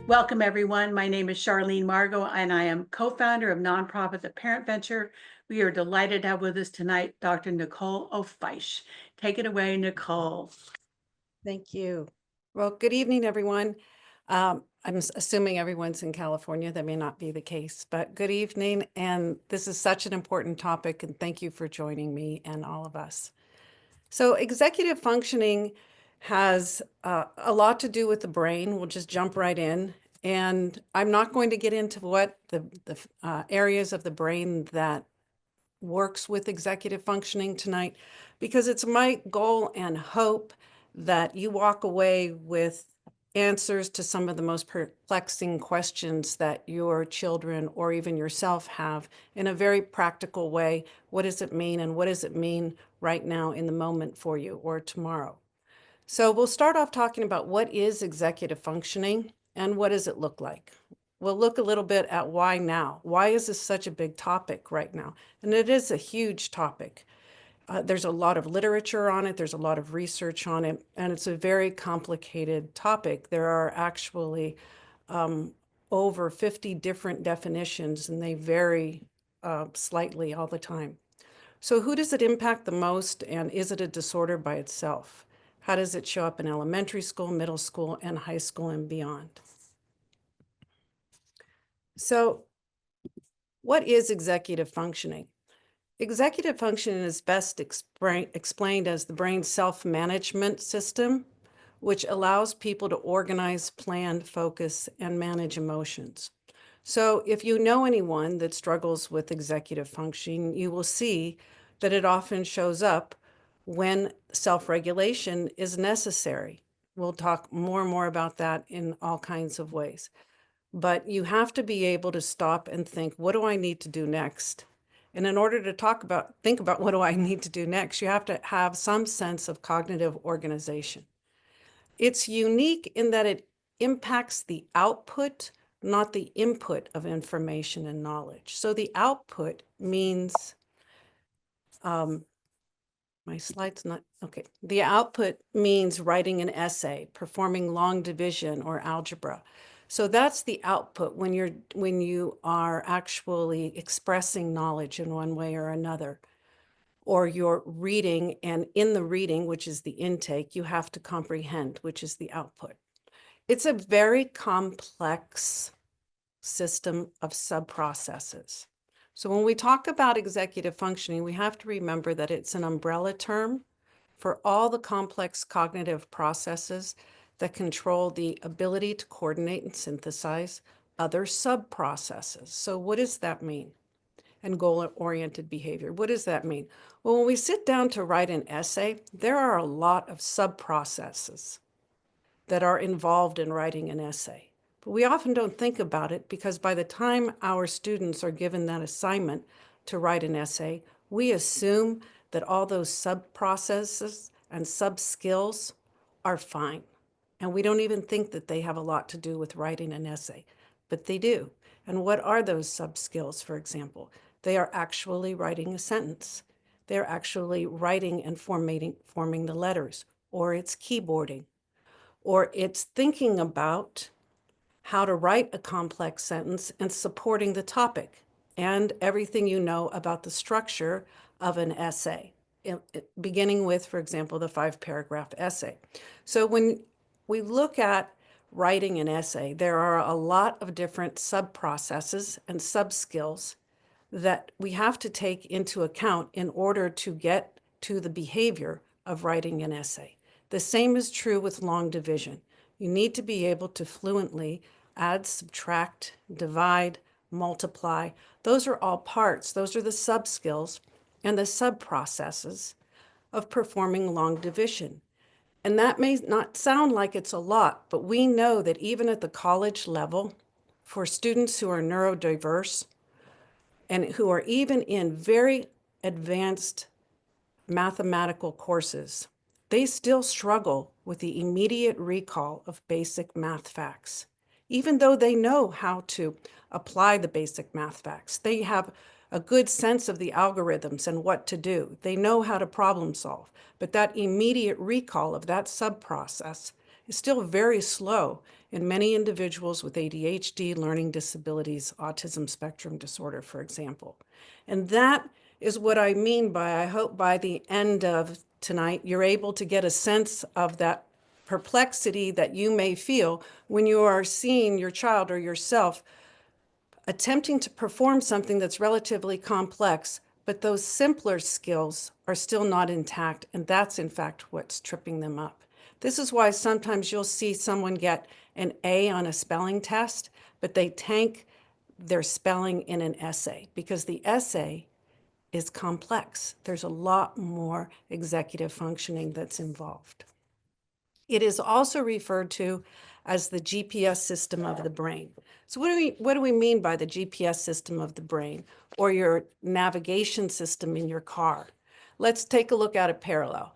Welcome, everyone. My name is Charlene Margot, and I am co-founder of nonprofit The Parent Venture. We are delighted to have with us tonight Dr. Nicole Ofiesh. Take it away, Nicole. Thank you. Well, good evening, everyone. I'm assuming everyone's in California. That may not be the case, but good evening. And this is such an important topic, and thank you for joining me and all of us. So executive functioning has a lot to do with the brain. We'll just jump right in. And I'm not going to get into what the areas of the brain that works with executive functioning tonight, because it's my goal and hope that you walk away with answers to some of the most perplexing questions that your children or even yourself have in a very practical way. What does it mean, and what does it mean right now in the moment for you or tomorrow? So we'll start off talking about what is executive functioning and what does it look like. We'll look a little bit at why now. Why is this such a big topic right now? And it is a huge topic. There's a lot of literature on it. There's a lot of research on it, and it's a very complicated topic. There are actually over 50 different definitions, and they vary slightly all the time. So who does it impact the most, and is it a disorder by itself? How does it show up in elementary school, middle school, and high school and beyond? So what is executive functioning? Executive functioning is best explained as the brain's self-management system, which allows people to organize, plan, focus, and manage emotions. So if you know anyone that struggles with executive functioning, you will see that it often shows up when self-regulation is necessary. We'll talk more and more about that in all kinds of ways. But you have to be able to stop and think, what do I need to do next? And in order to think about what do I need to do next, you have to have some sense of cognitive organization. It's unique in that it impacts the output, not the input of information and knowledge. So the output means, my slide's not, okay. The output means writing an essay, performing long division or algebra. So that's the output when you are actually expressing knowledge in one way or another, or you're reading, and in the reading, which is the intake, you have to comprehend, which is the output. It's a very complex system of sub-processes. So when we talk about executive functioning, we have to remember that it's an umbrella term for all the complex cognitive processes that control the ability to coordinate and synthesize other sub-processes. So what does that mean? And goal-oriented behavior. What does that mean? Well, when we sit down to write an essay, there are a lot of sub-processes that are involved in writing an essay. But we often don't think about it because by the time our students are given that assignment to write an essay, we assume that all those sub-processes and sub-skills are fine. And we don't even think that they have a lot to do with writing an essay, but they do. And what are those sub-skills, for example? They are actually writing a sentence. They're actually writing and forming the letters, or it's keyboarding, or it's thinking about how to write a complex sentence and supporting the topic and everything you know about the structure of an essay, beginning with, for example, the 5-paragraph essay. So when we look at writing an essay, there are a lot of different sub-processes and sub-skills that we have to take into account in order to get to the behavior of writing an essay. The same is true with long division. You need to be able to fluently add, subtract, divide, multiply. Those are all parts. Those are the sub-skills and the sub-processes of performing long division. And that may not sound like it's a lot, but we know that even at the college level, for students who are neurodiverse and who are even in very advanced mathematical courses, they still struggle with the immediate recall of basic math facts. Even though they know how to apply the basic math facts, they have a good sense of the algorithms and what to do. They know how to problem solve, but that immediate recall of that sub-process is still very slow in many individuals with ADHD, learning disabilities, autism spectrum disorder, for example. And that is what I mean by, I hope by the end of tonight, you're able to get a sense of that perplexity that you may feel when you are seeing your child or yourself attempting to perform something that's relatively complex, but those simpler skills are still not intact, and that's in fact what's tripping them up. This is why sometimes you'll see someone get an A on a spelling test, but they tank their spelling in an essay because the essay is complex. There's a lot more executive functioning that's involved. It is also referred to as the GPS system of the brain. So what do we mean by the GPS system of the brain or your navigation system in your car? Let's take a look at a parallel.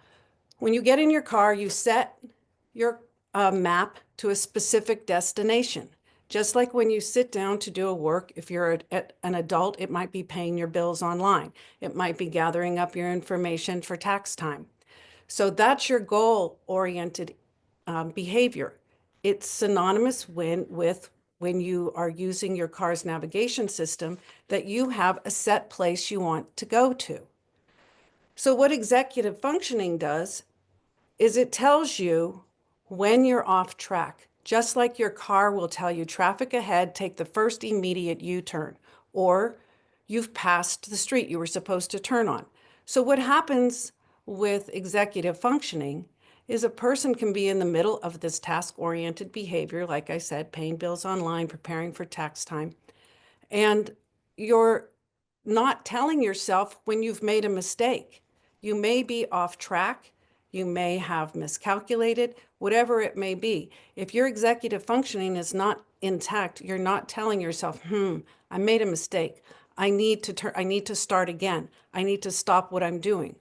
When you get in your car, you set your map to a specific destination. Just like when you sit down to do a work, if you're an adult, it might be paying your bills online. It might be gathering up your information for tax time. So that's your goal-oriented behavior. It's synonymous with when you are using your car's navigation system that you have a set place you want to go to. So what executive functioning does is it tells you when you're off track, just like your car will tell you traffic ahead, take the first immediate U-turn, or you've passed the street you were supposed to turn on. So what happens with executive functioning is a person can be in the middle of this task-oriented behavior, like I said, paying bills online, preparing for tax time, and you're not telling yourself when you've made a mistake. You may be off track, you may have miscalculated, whatever it may be. If your executive functioning is not intact, you're not telling yourself, I made a mistake. I need to start again. I need to stop what I'm doing.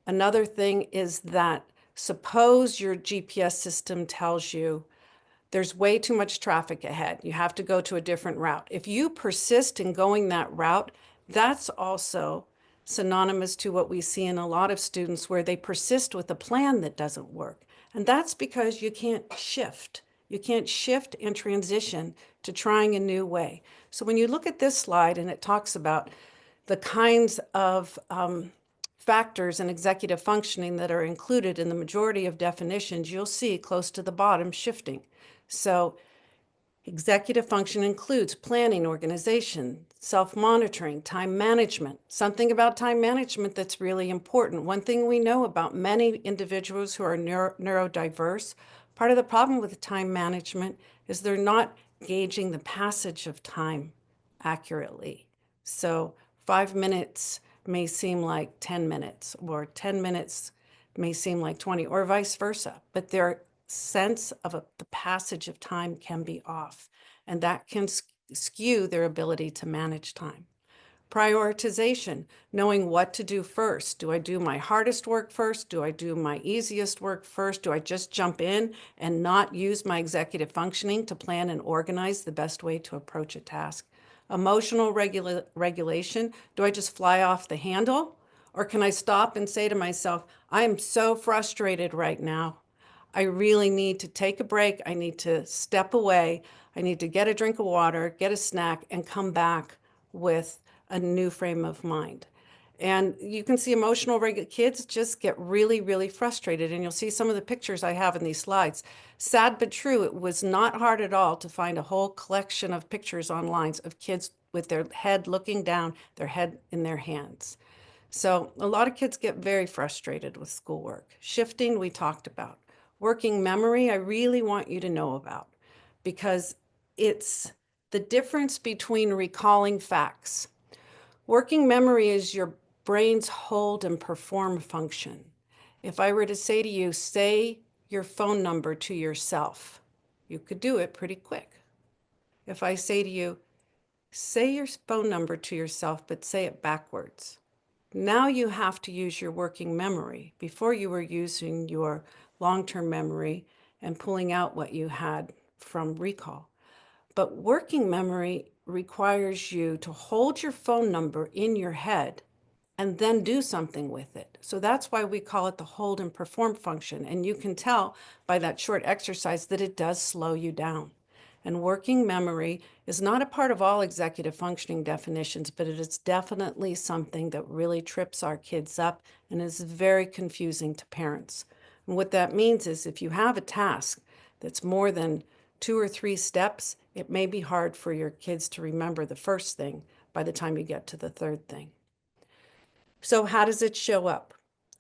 Another thing is that suppose your GPS system tells you there's way too much traffic ahead. You have to go to a different route. If you persist in going that route, that's also synonymous to what we see in a lot of students where they persist with a plan that doesn't work. And that's because you can't shift. You can't shift and transition to trying a new way. So when you look at this slide and it talks about the kinds of factors in executive functioning that are included in the majority of definitions, you'll see close to the bottom shifting. So executive function includes planning, organization, self-monitoring, time management. Something about time management that's really important. One thing we know about many individuals who are neurodiverse, part of the problem with time management is they're not gauging the passage of time accurately. So 5 minutes may seem like 10 minutes, or 10 minutes may seem like 20, or vice versa. But their sense of the passage of time can be off, and that can skew their ability to manage time. Prioritization, knowing what to do first. Do I do my hardest work first? Do I do my easiest work first? Do I just jump in and not use my executive functioning to plan and organize the best way to approach a task? Emotional regulation, do I just fly off the handle? Or can I stop and say to myself, I am so frustrated right now. I really need to take a break. I need to step away. I need to get a drink of water, get a snack, and come back with a new frame of mind. And you can see kids just get really, really frustrated. And you'll see some of the pictures I have in these slides. Sad but true, it was not hard at all to find a whole collection of pictures online of kids with their head looking down, their head in their hands. So a lot of kids get very frustrated with schoolwork. Shifting, we talked about. Working memory, I really want you to know about, because it's the difference between recalling facts. Working memory is your brain's hold and perform function. If I were to say to you, say your phone number to yourself, you could do it pretty quick. If I say to you, say your phone number to yourself, but say it backwards. Now you have to use your working memory. Before you were using your long-term memory and pulling out what you had from recall. But working memory requires you to hold your phone number in your head and then do something with it. So that's why we call it the hold and perform function. And you can tell by that short exercise that it does slow you down. And working memory is not a part of all executive functioning definitions, but it is definitely something that really trips our kids up and is very confusing to parents. And what that means is if you have a task that's more than 2 or 3 steps, it may be hard for your kids to remember the first thing by the time you get to the third thing. So how does it show up?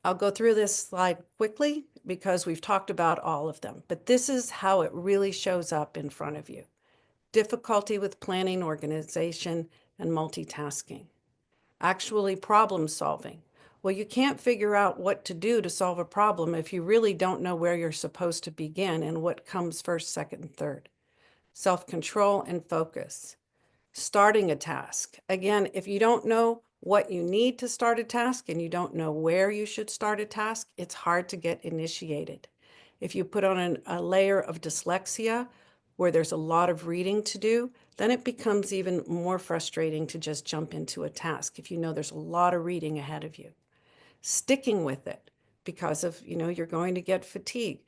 I'll go through this slide quickly because we've talked about all of them, but this is how it really shows up in front of you. Difficulty with planning, organization, and multitasking. Actually problem solving. Well, you can't figure out what to do to solve a problem if you really don't know where you're supposed to begin and what comes first, second, and third. Self-control and focus. Starting a task. Again, if you don't know what you need to start a task and you don't know where you should start a task, it's hard to get initiated. If you put on a layer of dyslexia where there's a lot of reading to do, then it becomes even more frustrating to just jump into a task if you know there's a lot of reading ahead of you. Sticking with it because of, you're going to get fatigue.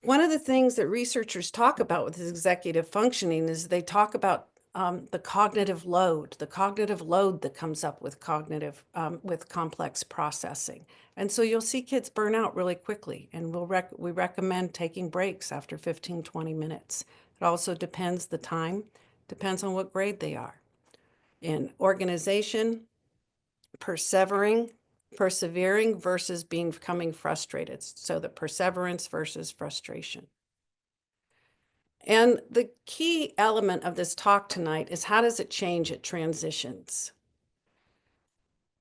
One of the things that researchers talk about with executive functioning is they talk about the cognitive load that comes up with with complex processing. And so you'll see kids burn out really quickly, and we recommend taking breaks after 15, 20 minutes. It also depends on what grade they are. In organization, persevering versus becoming frustrated. So the perseverance versus frustration. And the key element of this talk tonight is how does it change at transitions?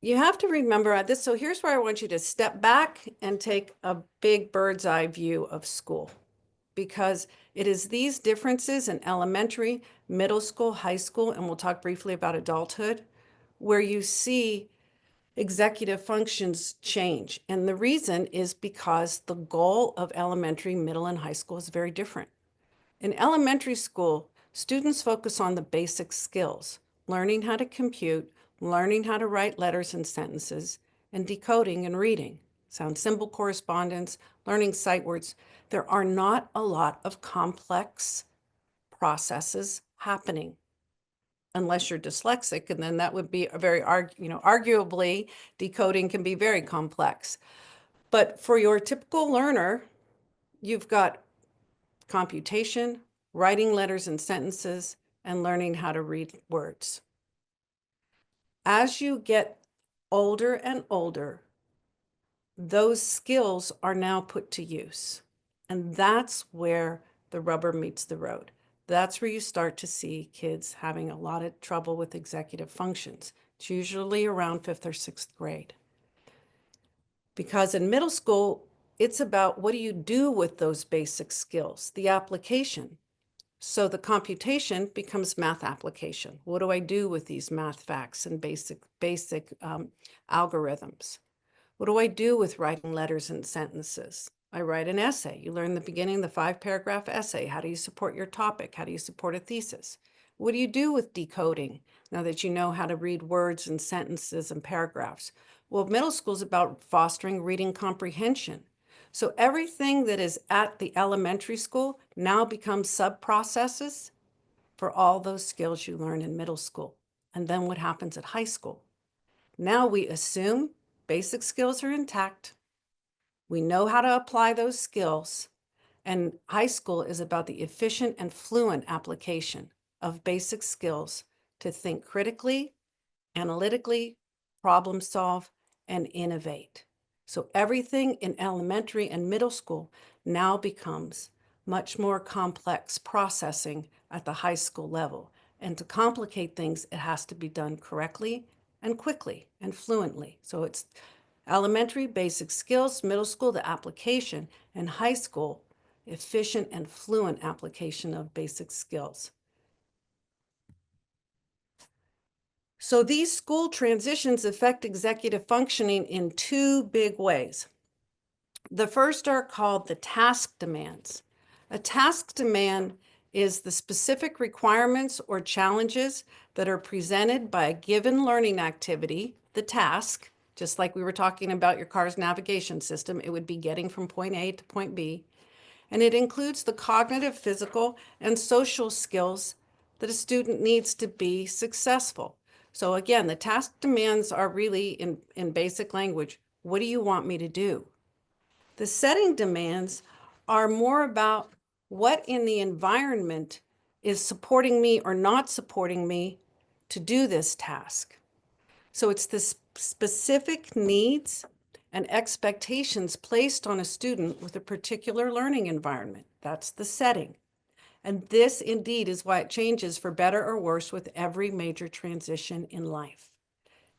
You have to remember this. So here's where I want you to step back and take a big bird's eye view of school, because it is these differences in elementary, middle school, high school, and we'll talk briefly about adulthood, where you see executive functions change. And the reason is because the goal of elementary, middle, and high school is very different. In elementary school, students focus on the basic skills, learning how to compute, learning how to write letters and sentences, and decoding and reading, sound symbol correspondence, learning sight words. There are not a lot of complex processes happening unless you're dyslexic, and then that would be a very, arguably decoding can be very complex. But for your typical learner, you've got computation, writing letters and sentences, and learning how to read words. As you get older and older, those skills are now put to use. And that's where the rubber meets the road. That's where you start to see kids having a lot of trouble with executive functions. It's usually around 5th or 6th grade. Because in middle school, it's about what do you do with those basic skills, the application. So the computation becomes math application. What do I do with these math facts and basic algorithms? What do I do with writing letters and sentences? I write an essay. You learn in the beginning the 5-paragraph essay. How do you support your topic? How do you support a thesis? What do you do with decoding now that you know how to read words and sentences and paragraphs? Well, middle school is about fostering reading comprehension. So everything that is at the elementary school now becomes sub-processes for all those skills you learn in middle school. And then what happens at high school? Now we assume basic skills are intact. We know how to apply those skills. And high school is about the efficient and fluent application of basic skills to think critically, analytically, problem solve, and innovate. So everything in elementary and middle school now becomes much more complex processing at the high school level. And to complicate things, it has to be done correctly and quickly and fluently. So it's elementary, basic skills, middle school, the application, and high school, efficient and fluent application of basic skills. So these school transitions affect executive functioning in 2 big ways. The first are called the task demands. A task demand is the specific requirements or challenges that are presented by a given learning activity, the task, just like we were talking about your car's navigation system, it would be getting from point A to point B. and it includes the cognitive, physical, and social skills that a student needs to be successful. So again, the task demands are really in basic language, what do you want me to do? The setting demands are more about what in the environment is supporting me or not supporting me to do this task. So it's the specific needs and expectations placed on a student with a particular learning environment. That's the setting. And this indeed is why it changes for better or worse with every major transition in life.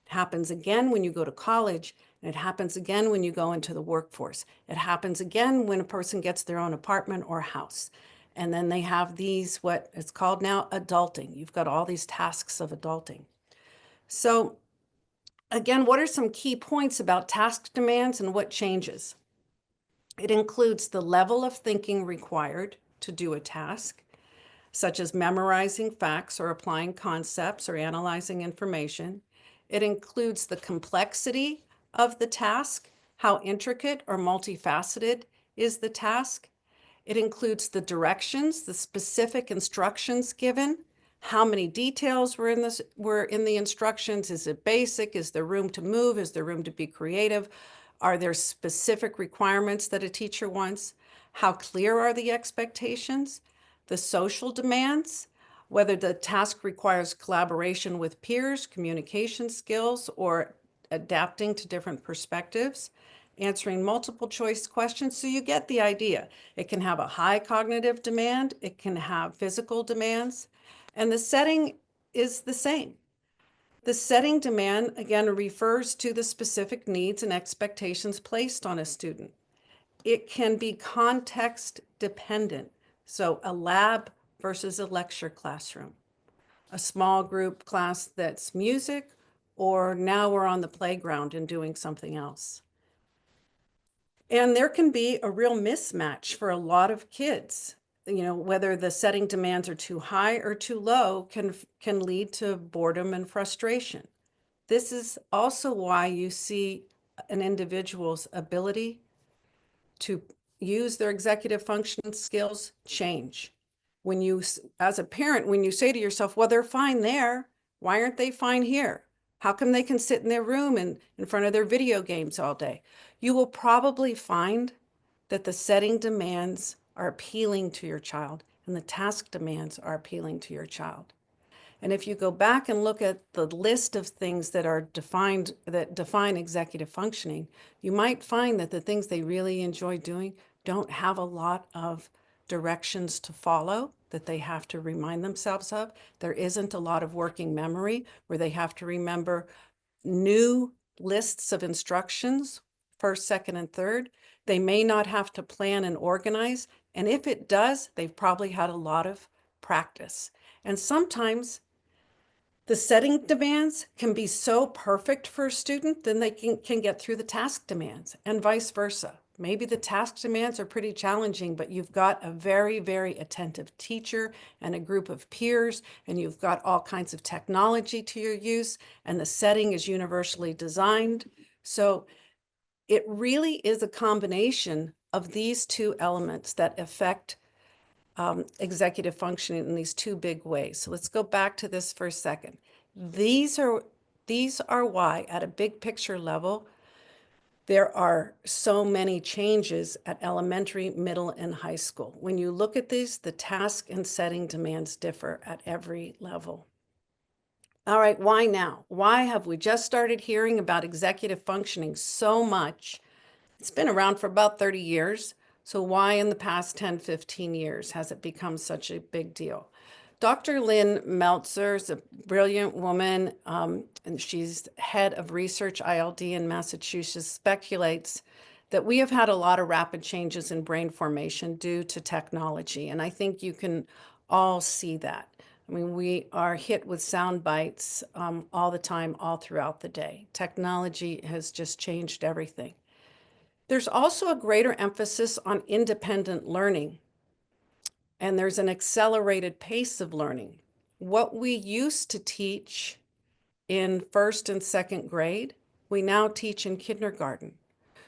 It happens again when you go to college, and it happens again when you go into the workforce. It happens again when a person gets their own apartment or house. And then they have these, what it's called now, adulting. You've got all these tasks of adulting. So again, what are some key points about task demands and what changes? It includes the level of thinking required to do a task, such as memorizing facts or applying concepts or analyzing information. It includes the complexity of the task, how intricate or multifaceted is the task. It includes the directions, the specific instructions given, how many details were in the instructions. Is it basic? Is there room to move? Is there room to be creative? Are there specific requirements that a teacher wants? How clear are the expectations? The social demands, whether the task requires collaboration with peers, communication skills, or adapting to different perspectives, answering multiple choice questions. So you get the idea. It can have a high cognitive demand, it can have physical demands, and the setting is the same. The setting demand, again, refers to the specific needs and expectations placed on a student. It can be context dependent. So a lab versus a lecture classroom, a small group class that's music, or now we're on the playground and doing something else. And there can be a real mismatch for a lot of kids. You know, whether the setting demands are too high or too low can lead to boredom and frustration. This is also why you see an individual's ability to use their executive function skills change. When you, as a parent, when you say to yourself, well, they're fine there, why aren't they fine here? How come they can sit in their room and in front of their video games all day? You will probably find that the setting demands are appealing to your child and the task demands are appealing to your child. And if you go back and look at the list of things that are defined, that define executive functioning, you might find that the things they really enjoy doing don't have a lot of directions to follow that they have to remind themselves of. There isn't a lot of working memory where they have to remember new lists of instructions, first, second, and third. They may not have to plan and organize. And if it does, they've probably had a lot of practice. And sometimes the setting demands can be so perfect for a student, then they can get through the task demands, and vice versa. Maybe the task demands are pretty challenging, but you've got a very, very attentive teacher and a group of peers, and you've got all kinds of technology to your use, and the setting is universally designed. So it really is a combination of these two elements that affect executive functioning in these two big ways. So let's go back to this for a second. These are why, at a big picture level, there are so many changes at elementary, middle, and high school. When you look at these, the task and setting demands differ at every level. All right, why now? Why have we just started hearing about executive functioning so much? It's been around for about 30 years. So why in the past 10, 15 years has it become such a big deal? Dr. Lynn Meltzer is a brilliant woman, and she's head of research ILD in Massachusetts, speculates that we have had a lot of rapid changes in brain formation due to technology. And I think you can all see that. I mean, we are hit with sound bites all the time, all throughout the day. Technology has just changed everything. There's also a greater emphasis on independent learning, and there's an accelerated pace of learning. What we used to teach in first and second grade, we now teach in kindergarten.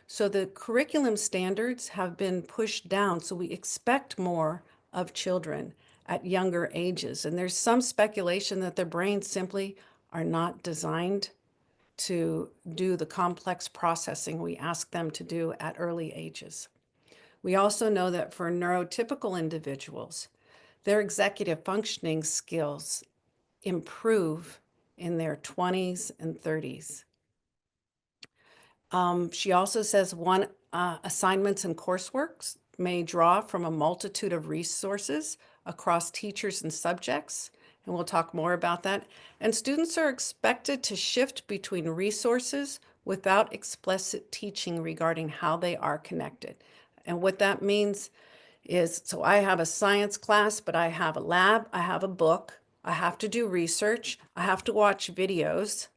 So the curriculum standards have been pushed down, so we expect more of children at younger ages. And there's some speculation that their brains simply are not designed to do the complex processing we ask them to do at early ages. We also know that for neurotypical individuals, their executive functioning skills improve in their 20s and 30s. She also says assignments and courseworks may draw from a multitude of resources across teachers and subjects, and we'll talk more about that. And students are expected to shift between resources without explicit teaching regarding how they are connected. And what that means is, so I have a science class, but I have a lab, I have a book, I have to do research, I have to watch videos.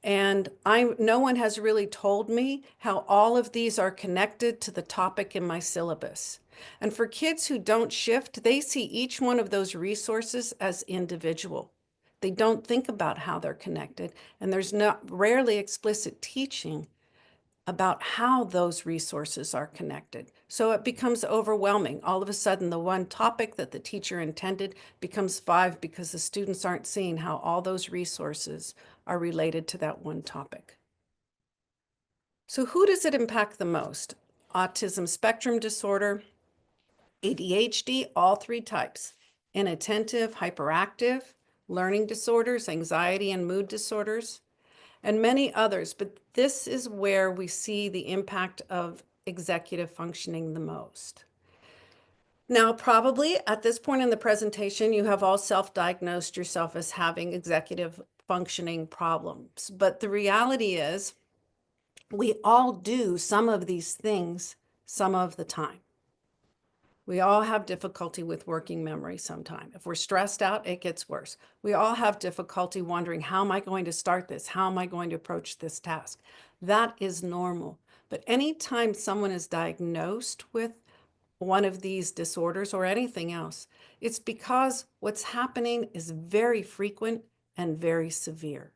And no one has really told me how all of these are connected to the topic in my syllabus. And for kids who don't shift, they see each one of those resources as individual. They don't think about how they're connected, and there's rarely explicit teaching about how those resources are connected. So it becomes overwhelming. All of a sudden, the one topic that the teacher intended becomes 5 because the students aren't seeing how all those resources are related to that one topic. So who does it impact the most? Autism spectrum disorder, ADHD, all 3 types, inattentive, hyperactive, learning disorders, anxiety and mood disorders, and many others, but this is where we see the impact of executive functioning the most. Now, probably at this point in the presentation, you have all self-diagnosed yourself as having executive functioning problems, but the reality is we all do some of these things some of the time. We all have difficulty with working memory sometime. If we're stressed out, it gets worse. We all have difficulty wondering, how am I going to start this? How am I going to approach this task? That is normal. But anytime someone is diagnosed with one of these disorders or anything else, it's because what's happening is very frequent and very severe.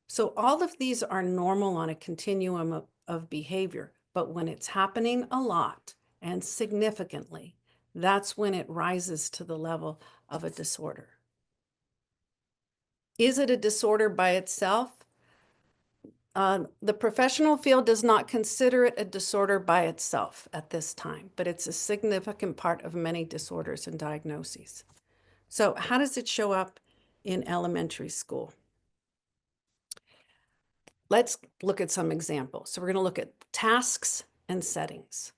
So all of these are normal on a continuum of behavior, but when it's happening a lot and significantly, that's when it rises to the level of a disorder. Is it a disorder by itself? The professional field does not consider it a disorder by itself at this time, but it's a significant part of many disorders and diagnoses. So how does it show up in elementary school? Let's look at some examples. So we're going to look at tasks and settings.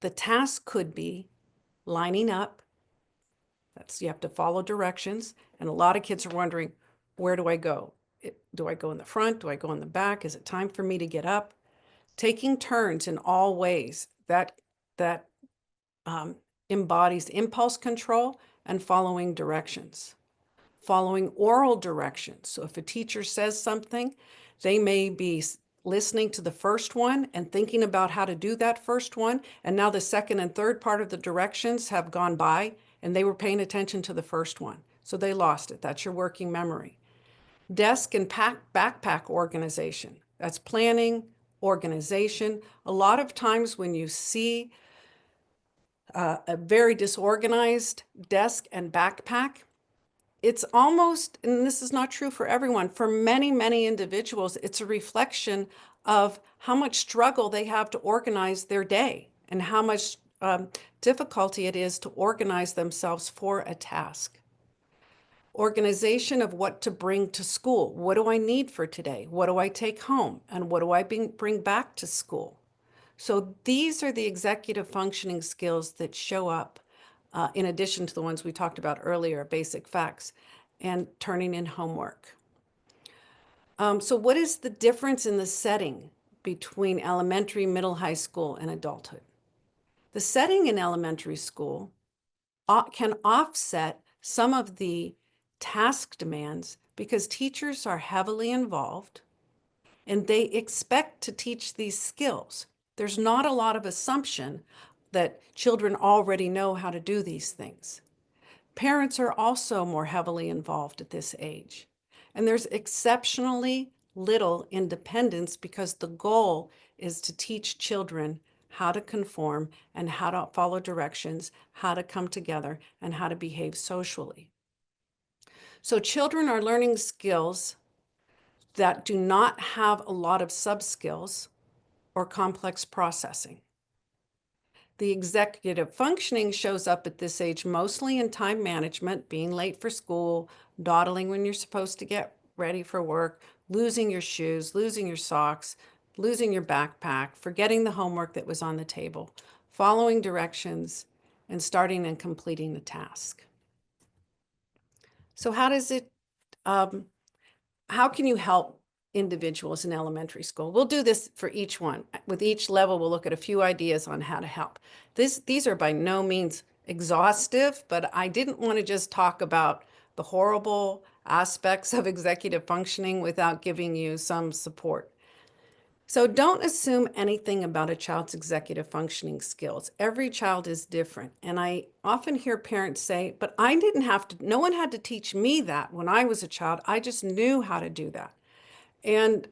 The task could be lining up. You have to follow directions. And a lot of kids are wondering, where do I go? Do I go in the front? Do I go in the back? Is it time for me to get up? Taking turns in all ways, that embodies impulse control and following directions. Following oral directions. So if a teacher says something, they may be listening to the first one and thinking about how to do that first one, and now the second and third part of the directions have gone by, and they were paying attention to the first one. So they lost it. That's your working memory. Desk and backpack organization. That's planning, organization. A lot of times when you see a very disorganized desk and backpack, it's almost, and this is not true for everyone, for many, many individuals, it's a reflection of how much struggle they have to organize their day and how much difficulty it is to organize themselves for a task. Organization of what to bring to school. What do I need for today? What do I take home? And what do I bring back to school? So these are the executive functioning skills that show up in addition to the ones we talked about earlier, basic facts, and turning in homework. So what is the difference in the setting between elementary, middle, high school, and adulthood? The setting in elementary school can offset some of the task demands because teachers are heavily involved and they expect to teach these skills. There's not a lot of assumption that children already know how to do these things. Parents are also more heavily involved at this age. And there's exceptionally little independence because the goal is to teach children how to conform and how to follow directions, how to come together, and how to behave socially. So children are learning skills that do not have a lot of sub-skills or complex processing. The executive functioning shows up at this age mostly in time management, being late for school, dawdling when you're supposed to get ready for work, losing your shoes, losing your socks, losing your backpack, forgetting the homework that was on the table, following directions, and starting and completing the task. So how can you help individuals in elementary school? We'll do this for each one. With each level, we'll look at a few ideas on how to help. These are by no means exhaustive, but I didn't want to just talk about the horrible aspects of executive functioning without giving you some support. So don't assume anything about a child's executive functioning skills. Every child is different. And I often hear parents say, but no one had to teach me that when I was a child. I just knew how to do that. And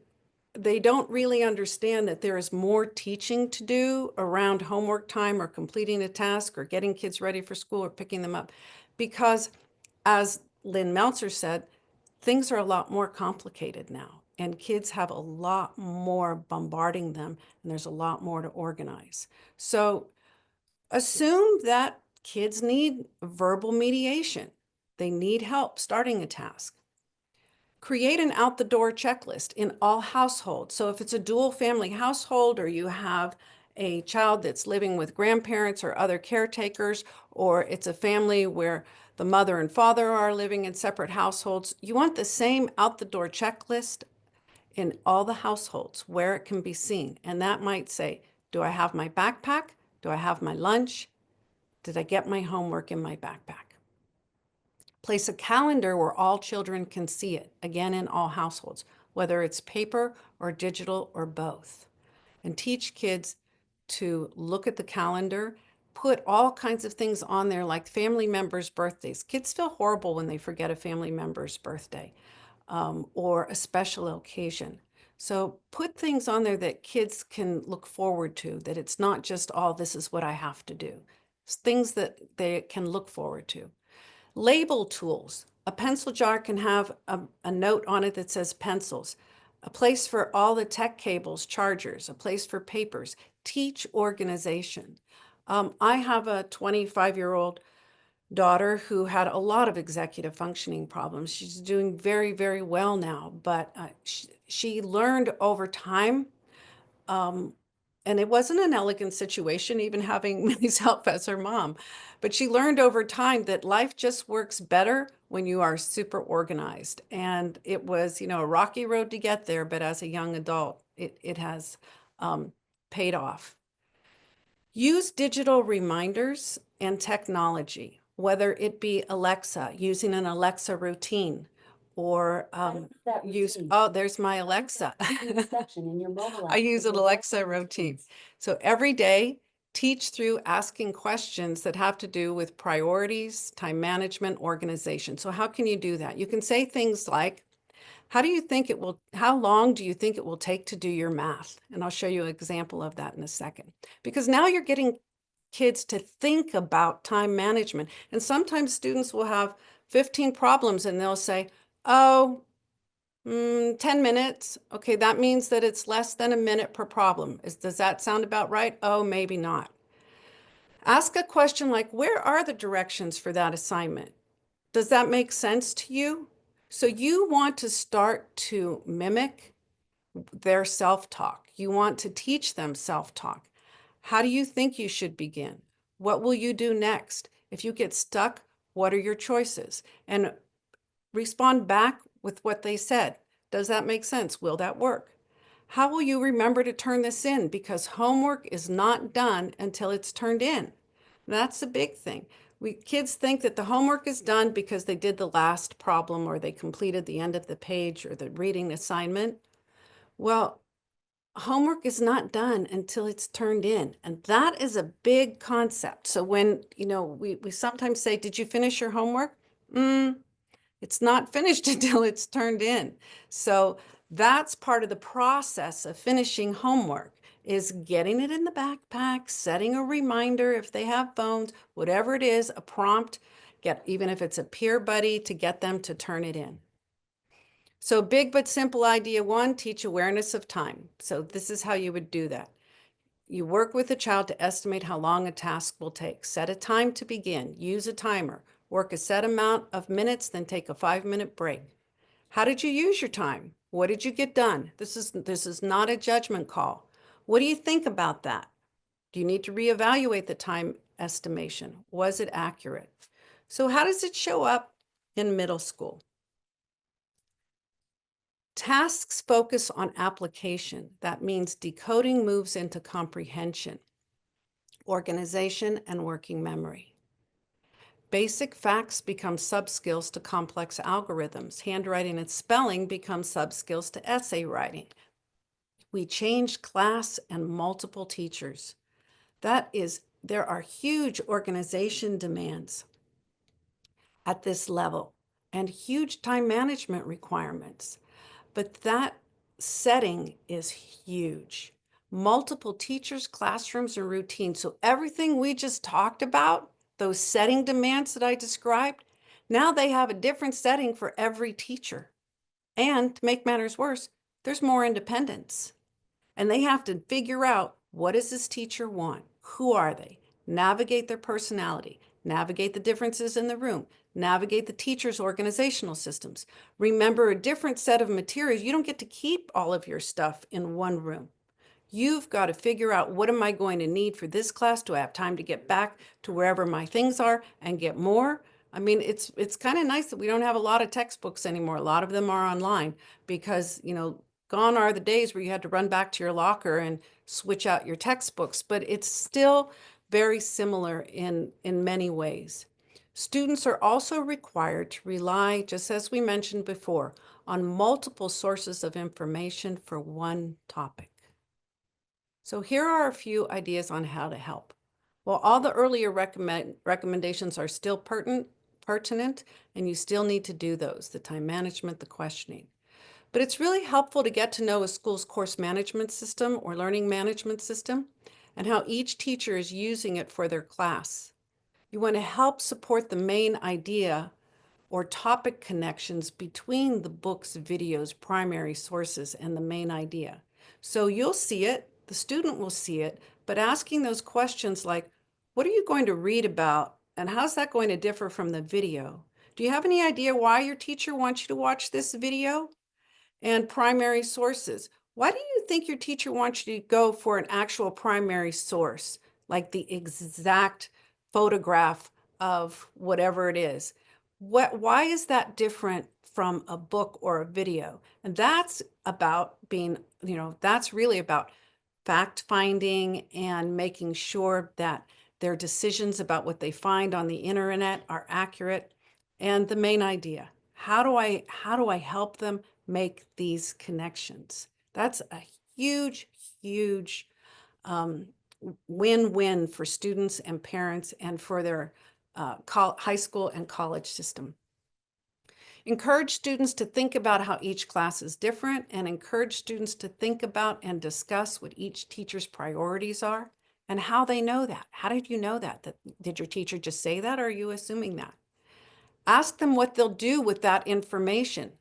they don't really understand that there is more teaching to do around homework time or completing a task or getting kids ready for school or picking them up. Because as Lynn Meltzer said, things are a lot more complicated now, and kids have a lot more bombarding them, and there's a lot more to organize. So assume that kids need verbal mediation. They need help starting a task. Create an out-the-door checklist in all households. So if it's a dual family household, or you have a child that's living with grandparents or other caretakers, or it's a family where the mother and father are living in separate households, you want the same out-the-door checklist in all the households where it can be seen. And that might say, do I have my backpack? Do I have my lunch? Did I get my homework in my backpack? Place a calendar where all children can see it, again in all households, whether it's paper or digital or both. And teach kids to look at the calendar, put all kinds of things on there like family members' birthdays. Kids feel horrible when they forget a family member's birthday or a special occasion. So put things on there that kids can look forward to, that it's not just, oh, this is what I have to do. It's things that they can look forward to. Label tools. A pencil jar can have a note on it that says pencils, a place for all the tech cables, chargers, a place for papers. Teach organization. I have a 25-year-old daughter who had a lot of executive functioning problems. She's doing very, very well now, but she learned over time, and it wasn't an elegant situation, even having myself as her mom, but she learned over time that life just works better when you are super organized. And it was, a rocky road to get there, but as a young adult, it has paid off. Use digital reminders and technology, whether it be Alexa, using an Alexa routine, or oh, there's my Alexa. I use an Alexa routine. So every day, teach through asking questions that have to do with priorities, time management, organization. So how can you do that? You can say things like, how long do you think it will take to do your math? And I'll show you an example of that in a second. Because now you're getting kids to think about time management. And sometimes students will have 15 problems and they'll say, oh, 10 minutes. Okay, that means that it's less than a minute per problem. Does that sound about right? Oh, maybe not. Ask a question like, where are the directions for that assignment? Does that make sense to you? So you want to start to mimic their self-talk. You want to teach them self-talk. How do you think you should begin? What will you do next? If you get stuck, what are your choices? And respond back with what they said. Does that make sense? Will that work? How will you remember to turn this in? Because homework is not done until it's turned in. That's a big thing. Kids think that the homework is done because they did the last problem or they completed the end of the page or the reading assignment. Well, homework is not done until it's turned in. And that is a big concept. So when, we sometimes say, did you finish your homework? It's not finished until it's turned in. So That's part of the process of finishing homework, is getting it in the backpack, setting a reminder if they have phones, whatever it is, a prompt, even if it's a peer buddy, to get them to turn it in. So big but simple idea one, teach awareness of time. So this is how you would do that. You work with the child to estimate how long a task will take. Set a time to begin. Use a timer. Work a set amount of minutes, then take a 5-minute break. How did you use your time? What did you get done? This is not a judgment call. What do you think about that? Do you need to reevaluate the time estimation? Was it accurate? So how does it show up in middle school? Tasks focus on application. That means decoding moves into comprehension, organization, and working memory. Basic facts become sub-skills to complex algorithms. Handwriting and spelling become sub-skills to essay writing. We changed class and multiple teachers. There are huge organization demands at this level and huge time management requirements. But that setting is huge. Multiple teachers, classrooms, and routines. So everything we just talked about, those setting demands that I described, now they have a different setting for every teacher. And to make matters worse, there's more independence. And they have to figure out, what does this teacher want? Who are they? Navigate their personality, navigate the differences in the room, navigate the teacher's organizational systems. Remember a different set of materials. You don't get to keep all of your stuff in one room. You've got to figure out, what am I going to need for this class? Do I have time to get back to wherever my things are and get more? I mean, it's kind of nice that we don't have a lot of textbooks anymore. A lot of them are online because, gone are the days where you had to run back to your locker and switch out your textbooks, but it's still very similar in many ways. Students are also required to rely, just as we mentioned before, on multiple sources of information for one topic. So here are a few ideas on how to help. Well, all the earlier recommendations are still pertinent, and you still need to do those, the time management, the questioning. But it's really helpful to get to know a school's course management system or learning management system and how each teacher is using it for their class. You want to help support the main idea or topic connections between the book's videos, primary sources, and the main idea. So you'll see it, the student will see it, but asking those questions like, what are you going to read about, and how's that going to differ from the video? Do you have any idea why your teacher wants you to watch this video? And primary sources. Why do you think your teacher wants you to go for an actual primary source, like the exact photograph of whatever it is? Why is that different from a book or a video? And that's about that's really about fact finding and making sure that their decisions about what they find on the internet are accurate. And the main idea, how do I help them make these connections? That's a huge, huge win-win for students and parents and for their high school and college system. Encourage students to think about how each class is different, and encourage students to think about and discuss what each teacher's priorities are and how they know that. How did you know that? Did your teacher just say that, or are you assuming that? Ask them what they'll do with that information.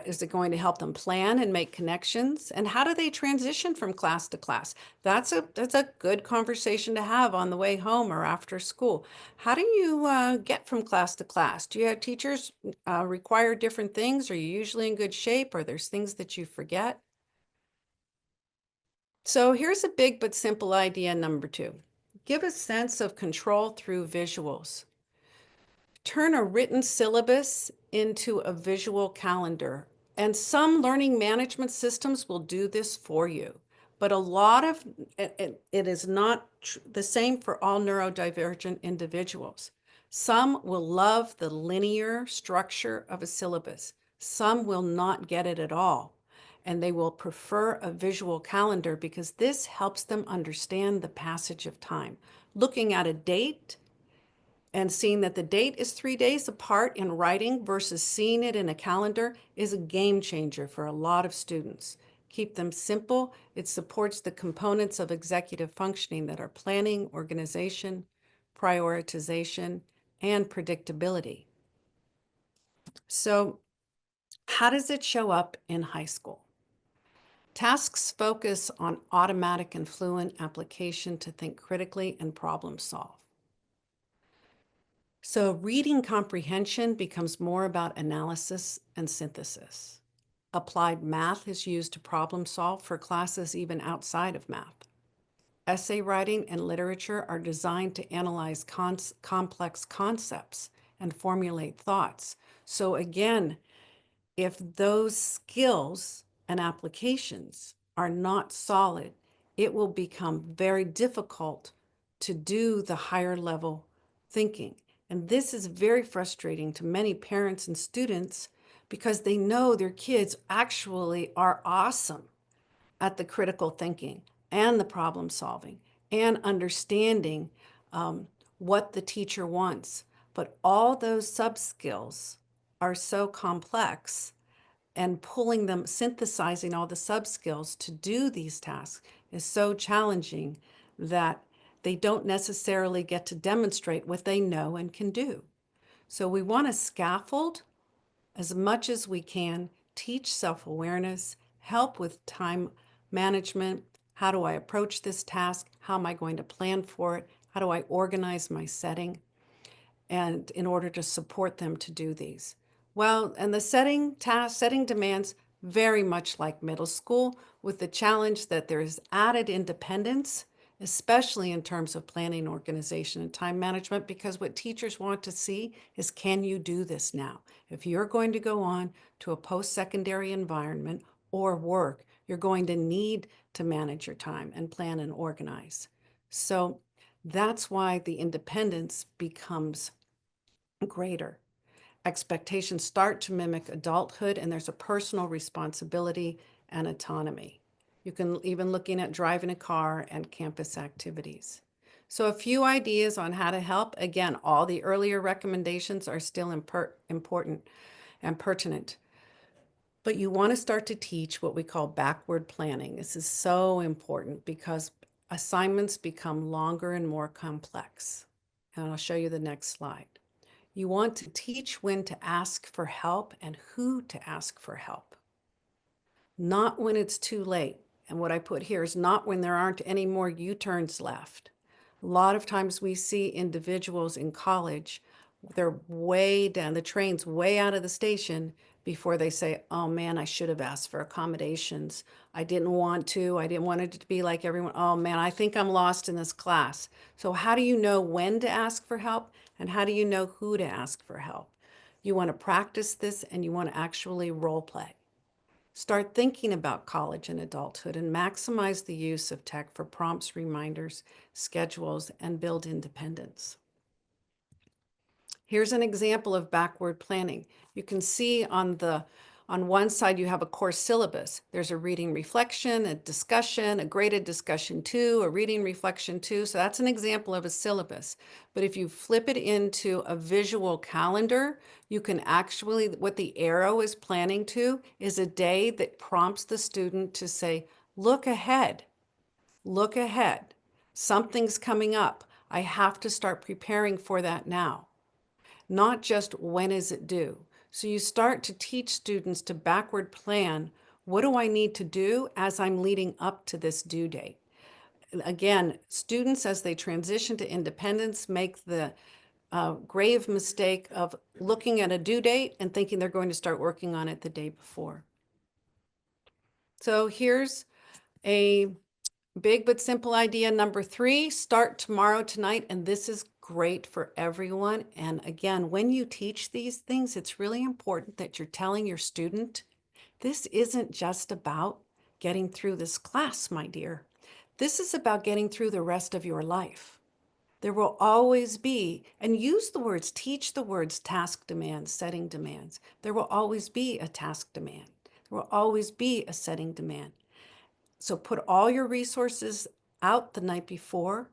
Is it going to help them plan and make connections? And how do they transition from class to class? That's a good conversation to have on the way home or after school. How do you get from class to class? Do you have teachers require different things? Are you usually in good shape? Or there's things that you forget? So here's a big but simple idea number 2. Give a sense of control through visuals. Turn a written syllabus into a visual calendar. And some learning management systems will do this for you. But a lot of it is not the same for all neurodivergent individuals. Some will love the linear structure of a syllabus. Some will not get it at all. And they will prefer a visual calendar because this helps them understand the passage of time. Looking at a date And seeing that the date is 3 days apart in writing versus seeing it in a calendar is a game changer for a lot of students. Keep them simple. It supports the components of executive functioning that are planning, organization, prioritization, and predictability. So, how does it show up in high school? Tasks focus on automatic and fluent application to think critically and problem solve. So, reading comprehension becomes more about analysis and synthesis. Applied math is used to problem solve for classes even outside of math. Essay writing and literature are designed to analyze complex concepts and formulate thoughts. So, again, if those skills and applications are not solid, it will become very difficult to do the higher level thinking. And this is very frustrating to many parents and students because they know their kids actually are awesome at the critical thinking and the problem solving and understanding what the teacher wants. But all those sub skills are so complex, and pulling them, synthesizing all the sub skills to do these tasks is so challenging that they don't necessarily get to demonstrate what they know and can do. So we want to scaffold as much as we can, teach self-awareness, help with time management. How do I approach this task? How am I going to plan for it? How do I organize my setting? And in order to support them to do these. Well, and the setting demands very much like middle school, with the challenge that there is added independence, especially in terms of planning, organization, and time management, because what teachers want to see is, can you do this now? If you're going to go on to a post-secondary environment or work, you're going to need to manage your time and plan and organize. So that's why the independence becomes greater. Expectations start to mimic adulthood, and there's a personal responsibility and autonomy. You can even looking at driving a car and campus activities. So a few ideas on how to help. Again, all the earlier recommendations are still important and pertinent. But you want to start to teach what we call backward planning. This is so important because assignments become longer and more complex. And I'll show you the next slide. You want to teach when to ask for help and who to ask for help, not when it's too late. And what I put here is not when there aren't any more U-turns left. A lot of times we see individuals in college, they're way down, the train's way out of the station before they say, oh man, I should have asked for accommodations. I didn't want to. I didn't want it to be like everyone. Oh man, I think I'm lost in this class. So how do you know when to ask for help? And how do you know who to ask for help? You want to practice this and you want to actually role play. Start thinking about college and adulthood and maximize the use of tech for prompts, reminders, schedules, and build independence. Here's an example of backward planning. You can see on one side you have a course syllabus. There's a reading reflection, a discussion, a graded discussion 2, a reading reflection 2. So that's an example of a syllabus. But if you flip it into a visual calendar, you can actually, what the arrow is planning to is a day that prompts the student to say, look ahead, look ahead. Something's coming up. I have to start preparing for that now. Not just when is it due. So you start to teach students to backward plan, what do I need to do as I'm leading up to this due date? Again, students as they transition to independence make the grave mistake of looking at a due date and thinking they're going to start working on it the day before. So here's a big but simple idea number 3, start tomorrow, tonight, and this is great for everyone. And again, when you teach these things, it's really important that you're telling your student, this isn't just about getting through this class, my dear. This is about getting through the rest of your life. There will always be, and use the words, teach the words task demands, setting demands. There will always be a task demand. There will always be a setting demand. So put all your resources out the night before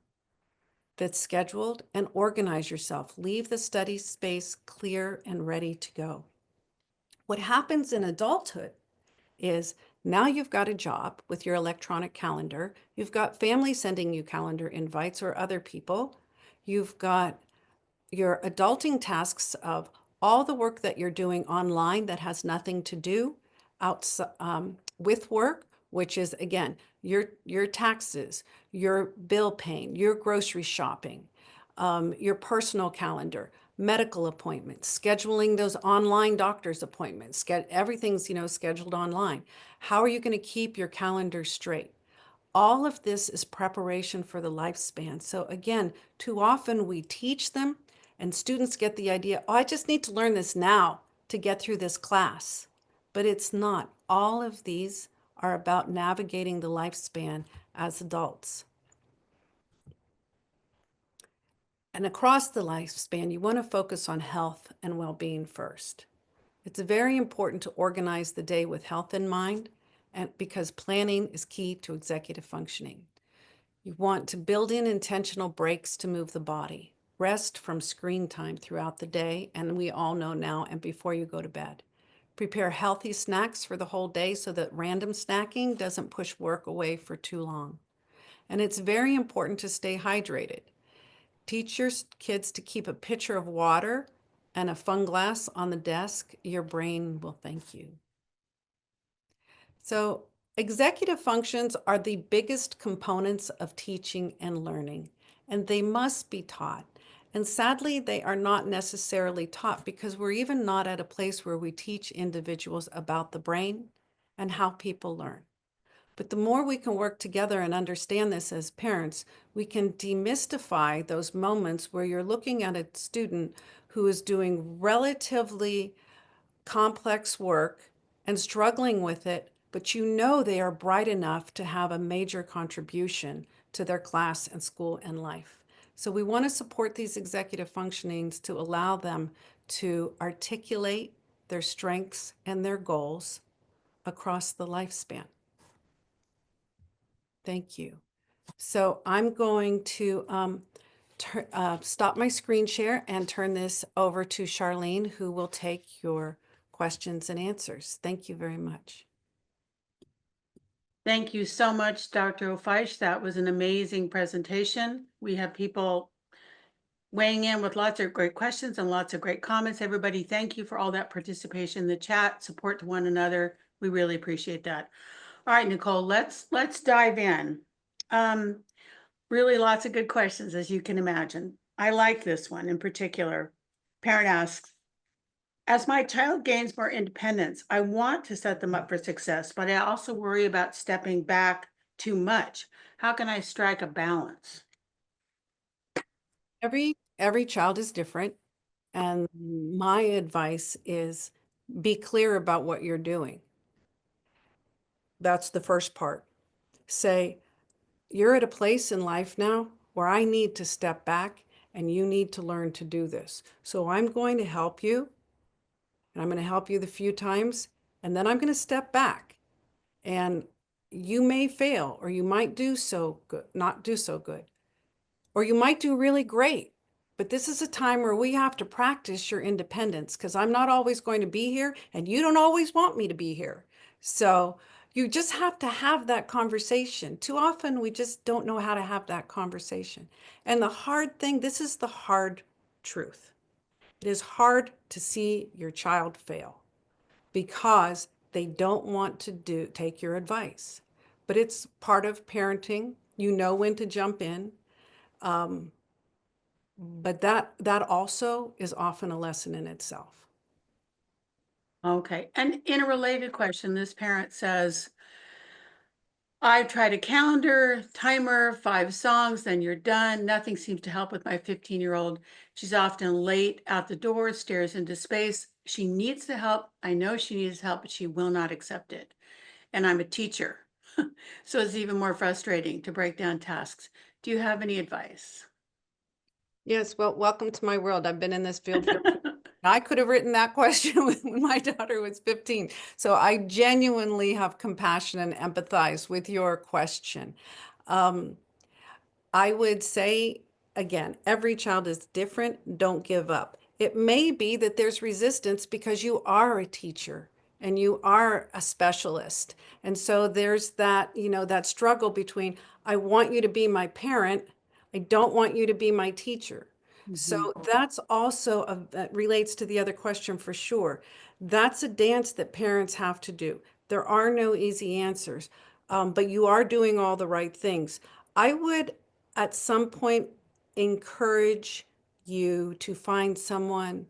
that's scheduled, and organize yourself. Leave the study space clear and ready to go. What happens in adulthood is now you've got a job with your electronic calendar. You've got family sending you calendar invites or other people. You've got your adulting tasks of all the work that you're doing online that has nothing to do outside with work, which is again your taxes, your bill paying, your grocery shopping, your personal calendar, medical appointments, scheduling those online doctor's appointments. Everything's scheduled online. How are you going to keep your calendar straight? All of this is preparation for the lifespan. So again, too often we teach them and students get the idea, oh, I just need to learn this now to get through this class. But it's not. All of these are about navigating the lifespan as adults. And across the lifespan, you want to focus on health and well-being first. It's very important to organize the day with health in mind, and because planning is key to executive functioning. You want to build in intentional breaks to move the body. Rest from screen time throughout the day, and we all know now, and before you go to bed. Prepare healthy snacks for the whole day so that random snacking doesn't push work away for too long. And it's very important to stay hydrated. Teach your kids to keep a pitcher of water and a fun glass on the desk. Your brain will thank you. So executive functions are the biggest components of teaching and learning, and they must be taught. And sadly, they are not necessarily taught because we're even not at a place where we teach individuals about the brain and how people learn. But the more we can work together and understand this as parents, we can demystify those moments where you're looking at a student who is doing relatively complex work and struggling with it, but you know they are bright enough to have a major contribution to their class and school and life. So we want to support these executive functionings to allow them to articulate their strengths and their goals across the lifespan. Thank you. So I'm going to stop my screen share and turn this over to Charlene, who will take your questions and answers. Thank you very much. Thank you so much, Dr. Ofiesh. That was an amazing presentation. We have people weighing in with lots of great questions and lots of great comments. Everybody, thank you for all that participation in the chat, support to one another. We really appreciate that. All right, Nicole, let's dive in. Really lots of good questions, as you can imagine. I like this one in particular. Parent asks, as my child gains more independence, I want to set them up for success, but I also worry about stepping back too much. How can I strike a balance? Every child is different, and my advice is be clear about what you're doing. That's the first part. Say, you're at a place in life now where I need to step back and you need to learn to do this. So I'm going to help you, and I'm going to help you the few times, and then I'm going to step back. And you may fail, or you might do so good, not do so good, or you might do really great. But this is a time where we have to practice your independence, because I'm not always going to be here and you don't always want me to be here. So you just have to have that conversation. Too often we just don't know how to have that conversation. And the hard thing, this is the hard truth. It is hard to see your child fail because they don't want to take your advice. But it's part of parenting. You know when to jump in. But that also is often a lesson in itself. Okay. And in a related question, this parent says, I've tried a calendar, timer, 5 songs, then you're done. Nothing seems to help with my 15-year-old. She's often late out the door, stares into space. She needs the help. I know she needs help, but she will not accept it. And I'm a teacher. So it's even more frustrating to break down tasks. Do you have any advice? Yes, well, welcome to my world. I've been in this field for I could have written that question when my daughter was 15. So I genuinely have compassion and empathize with your question. I would say again, every child is different. Don't give up. It may be that there's resistance because you are a teacher and you are a specialist. And so there's that, that struggle between, I want you to be my parent. I don't want you to be my teacher. So Mhm. that's also that relates to the other question for sure. That's a dance that parents have to do. There are no easy answers, but you are doing all the right things. I would at some point encourage you to find someone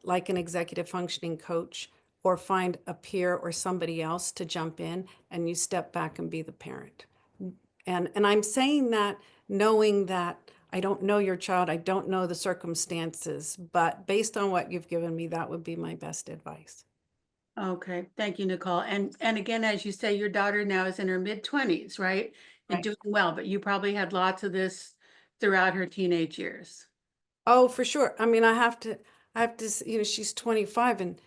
like an executive functioning coach or find a peer or somebody else to jump in and you step back and be the parent. And I'm saying that knowing that I don't know your child, I don't know the circumstances, but based on what you've given me, that would be my best advice. Okay, thank you, Nicole. And again, as you say, your daughter now is in her mid-20s, right? And Right. doing well, but you probably had lots of this throughout her teenage years. Oh, for sure. I mean, she's 25 and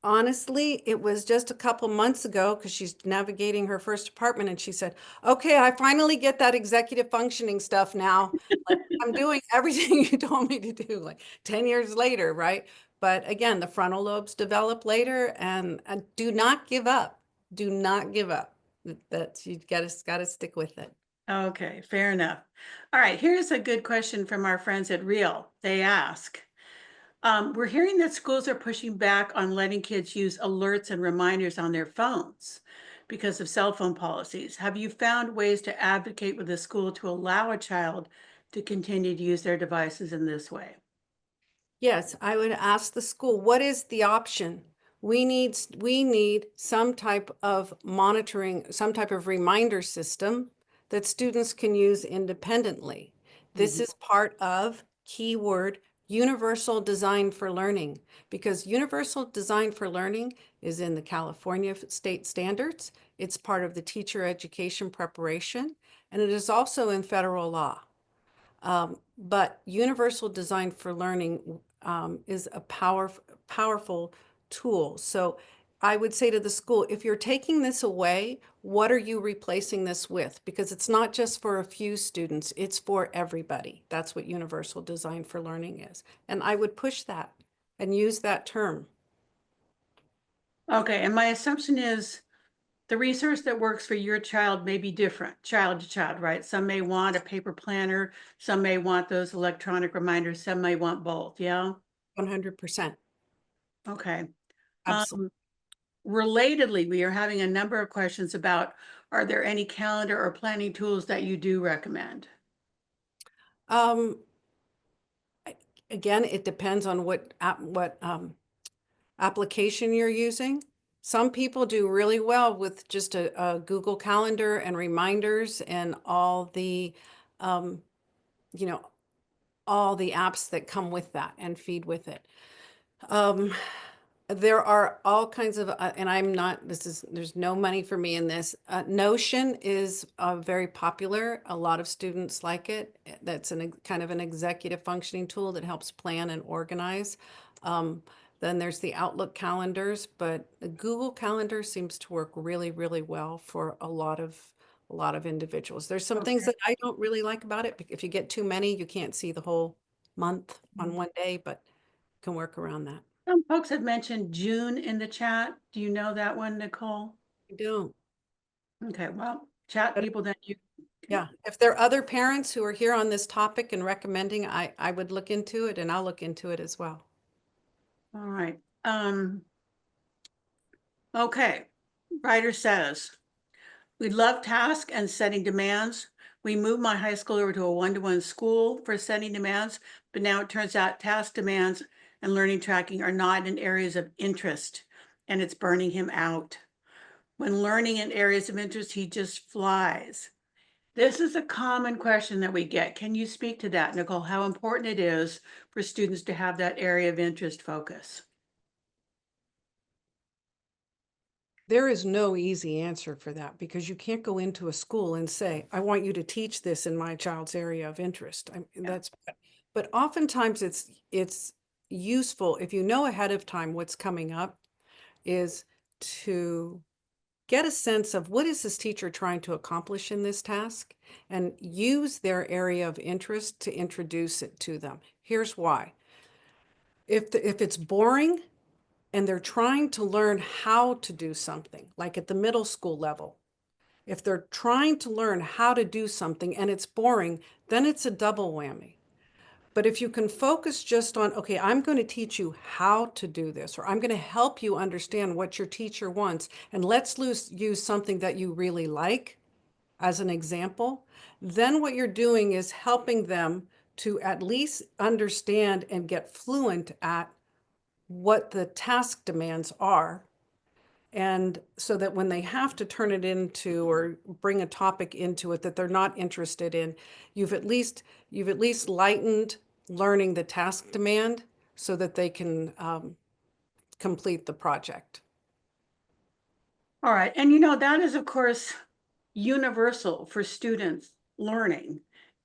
honestly, it was just a couple months ago because she's navigating her first apartment and she said, okay, I finally get that executive functioning stuff now. Like I'm doing everything you told me to do, like 10 years later, right? But again, the frontal lobes develop later and do not give up. Do not give up. That's you gotta stick with it. Okay, fair enough. All right, here's a good question from our friends at Real. They ask, we're hearing that schools are pushing back on letting kids use alerts and reminders on their phones because of cell phone policies. Have you found ways to advocate with the school to allow a child to continue to use their devices in this way? Yes, I would ask the school, what is the option? We need some type of monitoring, some type of reminder system that students can use independently. This Mhm. is part of keyword universal design for learning because universal design for learning is in the California state standards. It's part of the teacher education preparation, and it is also in federal law. But universal design for learning is a powerful tool. So I would say to the school, if you're taking this away, what are you replacing this with? Because it's not just for a few students, it's for everybody. That's what universal design for learning is. And I would push that and use that term. Okay, and my assumption is the resource that works for your child may be different, child to child, right? Some may want a paper planner, some may want those electronic reminders, some may want both, yeah? 100%. Okay. Absolutely. Um, Relatedly, we are having a number of questions about, are there any calendar or planning tools that you do recommend? Um, Again, it depends on what application you're using. Some people do really well with just a Google Calendar and reminders and um, you know, all the apps that come with that and feed with it. Um, there are all kinds of, and I'm not, there's no money for me in this. Notion is very popular. A lot of students like it. That's kind of an executive functioning tool that helps plan and organize. Um, then there's the Outlook calendars, but the Google Calendar seems to work really, really well for a lot of individuals. There's some things Okay. that I don't really like about it. If you get too many, you can't see the whole month on one day, but can work around that. Some folks have mentioned June in the chat. Do you know that one, Nicole? I don't. Okay, well, chat But people that you can. yeah, if there are other parents who are here on this topic and recommending, I would look into it and I'll look into it as well. All right. Okay. Writer says, we love task and setting demands. We moved my high school over to a one-to-one school for setting demands, but now it turns out task demands and learning tracking are not in areas of interest, and it's burning him out. When learning in areas of interest, he just flies. This is a common question that we get. Can you speak to that, Nicole? How important it is for students to have that area of interest focus? There is no easy answer for that because you can't go into a school and say, I want you to teach this in my child's area of interest. Yeah. But oftentimes it's useful if you know ahead of time what's coming up is to get a sense of what is this teacher trying to accomplish in this task and use their area of interest to introduce it to them. Here's why. If it's boring and they're trying to learn how to do something, like at the middle school level, if they're trying to learn how to do something and it's boring, then it's a double whammy. But if you can focus just on, okay, I'm going to teach you how to do this, or I'm going to help you understand what your teacher wants, and use something that you really like as an example, then what you're doing is helping them to at least understand and get fluent at what the task demands are. And so that when they have to turn it into or bring a topic into it that they're not interested in, you've at least lightened learning the task demand so that they can complete the project. All right. And that is, of course, universal for students learning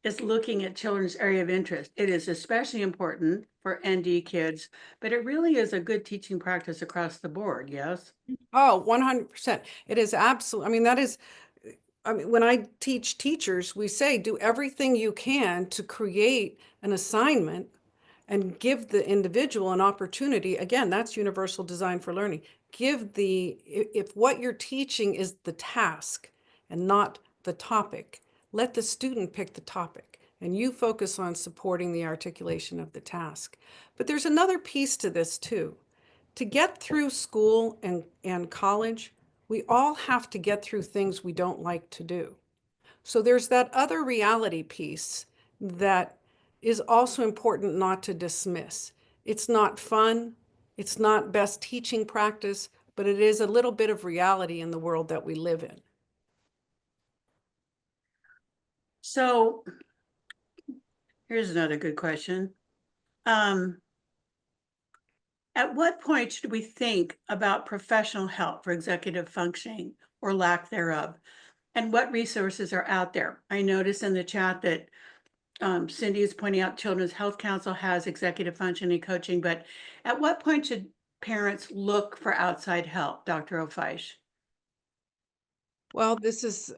is looking at children's area of interest. It is especially important for ND kids, but it really is a good teaching practice across the board. Yes. Oh, 100%. It is absolutely, when I teach teachers, we say do everything you can to create an assignment and give the individual an opportunity. Again, that's universal design for learning. If what you're teaching is the task and not the topic, let the student pick the topic and you focus on supporting the articulation of the task. But there's another piece to this too. To get through school and college, we all have to get through things we don't like to do. So there's that other reality piece that is also important not to dismiss. It's not fun, it's not best teaching practice, but it is a little bit of reality in the world that we live in. So here's another good question. At what point should we think about professional help for executive functioning or lack thereof? And what resources are out there? I noticed in the chat that Cindy is pointing out Children's Health Council has executive functioning coaching, but at what point should parents look for outside help, Dr. Ofiesh? Well, this is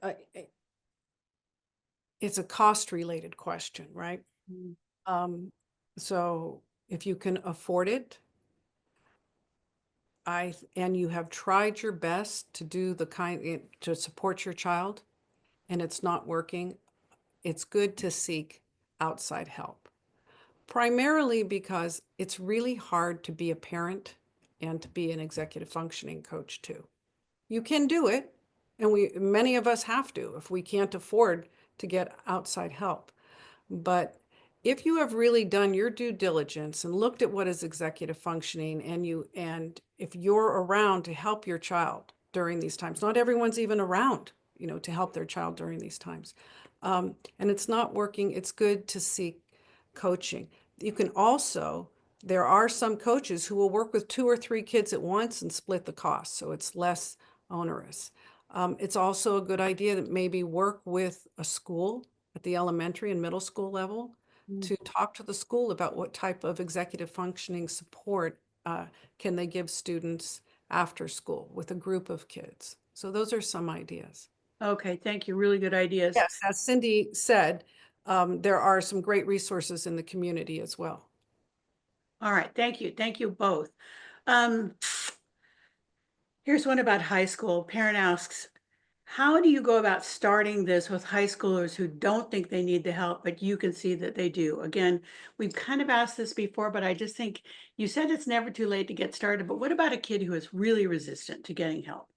it's a cost related question, right? Mm. So if you can afford it, and you have tried your best to do to support your child and it's not working, it's good to seek outside help. Primarily because it's really hard to be a parent and to be an executive functioning coach too. You can do it, and many of us have to if we can't afford to get outside help. But if you have really done your due diligence and looked at what is executive functioning and if you're around to help your child during these times, not everyone's even around, to help their child during these times. And it's not working, it's good to seek coaching. You can also, there are some coaches who will work with 2 or 3 kids at once and split the cost, so it's less onerous. It's also a good idea that maybe work with a school at the elementary and middle school level to talk to the school about what type of executive functioning support can they give students after school with a group of kids. So those are some ideas. Okay, thank you. Really good ideas. Yes, as Cindy said, there are some great resources in the community as well. All right, thank you. Thank you both. Here's one about high school. Parent asks, how do you go about starting this with high schoolers who don't think they need the help, but you can see that they do? Again, we've kind of asked this before, but I just think you said it's never too late to get started. But what about a kid who is really resistant to getting help?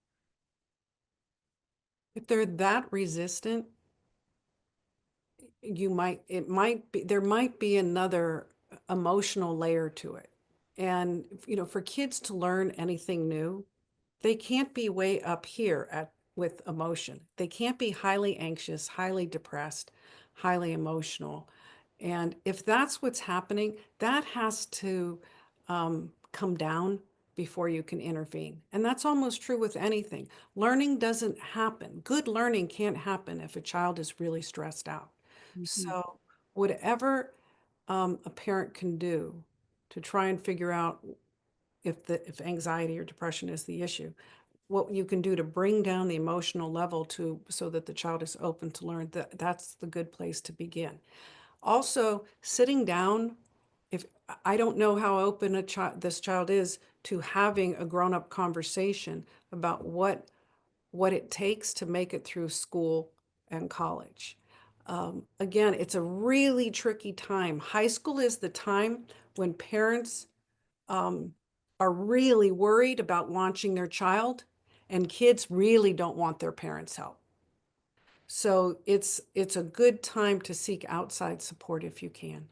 If they're that resistant, there might be another emotional layer to it. And, for kids to learn anything new, they can't be way up here with emotion. They can't be highly anxious, highly depressed, highly emotional. And if that's what's happening, that has to come down before you can intervene. And that's almost true with anything. Learning doesn't happen. Good learning can't happen if a child is really stressed out. So whatever a parent can do to try and figure out if anxiety or depression is the issue, what you can do to bring down the emotional level to so that the child is open to learn, that's the good place to begin. Also, sitting down, if I don't know how open this child is to having a grown-up conversation about what it takes to make it through school and college. Again, it's a really tricky time. High school is the time when parents um, are really worried about launching their child, and kids really don't want their parents' help. So it's a good time to seek outside support if you can.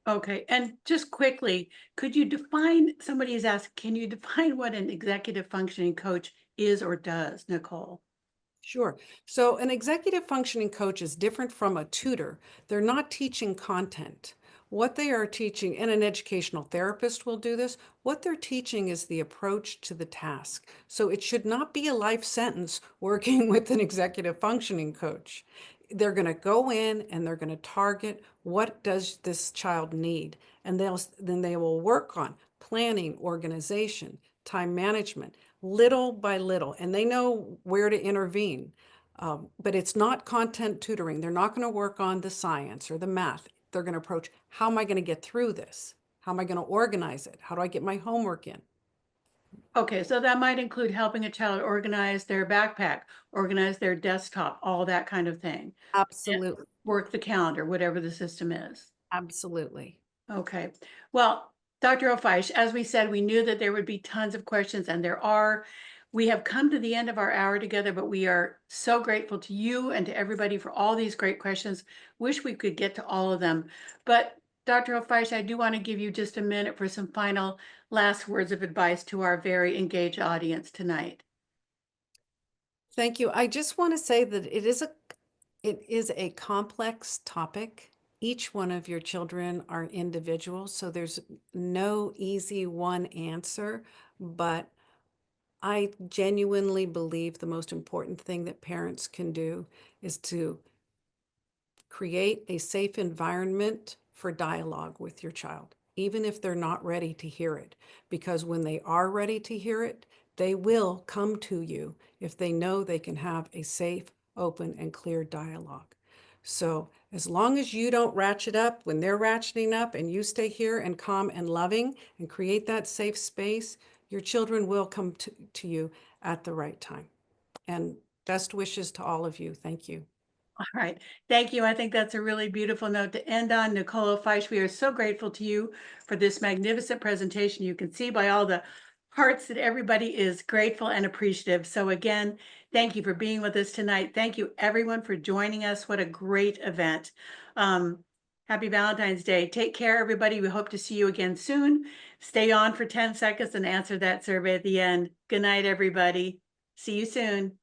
Okay, and just quickly, could you define, somebody has asked, can you define what an executive functioning coach is or does, Nicole? Sure. So an executive functioning coach is different from a tutor. They're not teaching content. What they are teaching, and an educational therapist will do this, what they're teaching is the approach to the task. So it should not be a life sentence working with an executive functioning coach. They're going to go in and they're going to target what does this child need, and then they will work on planning, organization, time management, little by little, and they know where to intervene. But it's not content tutoring. They're not going to work on the science or the math. They're going to approach, how am I going to get through this? How am I going to organize it? How do I get my homework in? Okay, so that might include helping a child organize their backpack, organize their desktop, all that kind of thing. Yeah. Absolutely. Work the calendar, whatever the system is. Absolutely. Okay. Well, Dr. Ofiesh, as we said, we knew that there would be tons of questions, and there are. We have come to the end of our hour together, but we are so grateful to you and to everybody for all these great questions. Wish we could get to all of them. But Dr. Ofiesh, I do want to give you just a minute for some final last words of advice to our very engaged audience tonight. Thank you. I just want to say that it is a complex topic. Each one of your children are individual, so there's no easy one answer, but I genuinely believe the most important thing that parents can do is to create a safe environment for dialogue with your child, even if they're not ready to hear it. Because when they are ready to hear it, they will come to you if they know they can have a safe, open, and clear dialogue. So as long as you don't ratchet up when they're ratcheting up and you stay here and calm and loving and create that safe space, your children will come to you at the right time. And best wishes to all of you. Thank you. All right. Thank you. I think that's a really beautiful note to end on. Nicole Ofiesh, we are so grateful to you for this magnificent presentation. You can see by all the hearts that everybody is grateful and appreciative. So again, thank you for being with us tonight. Thank you everyone for joining us. What a great event. Happy Valentine's Day. Take care, everybody. We hope to see you again soon. Stay on for 10 seconds and answer that survey at the end. Good night, everybody. See you soon.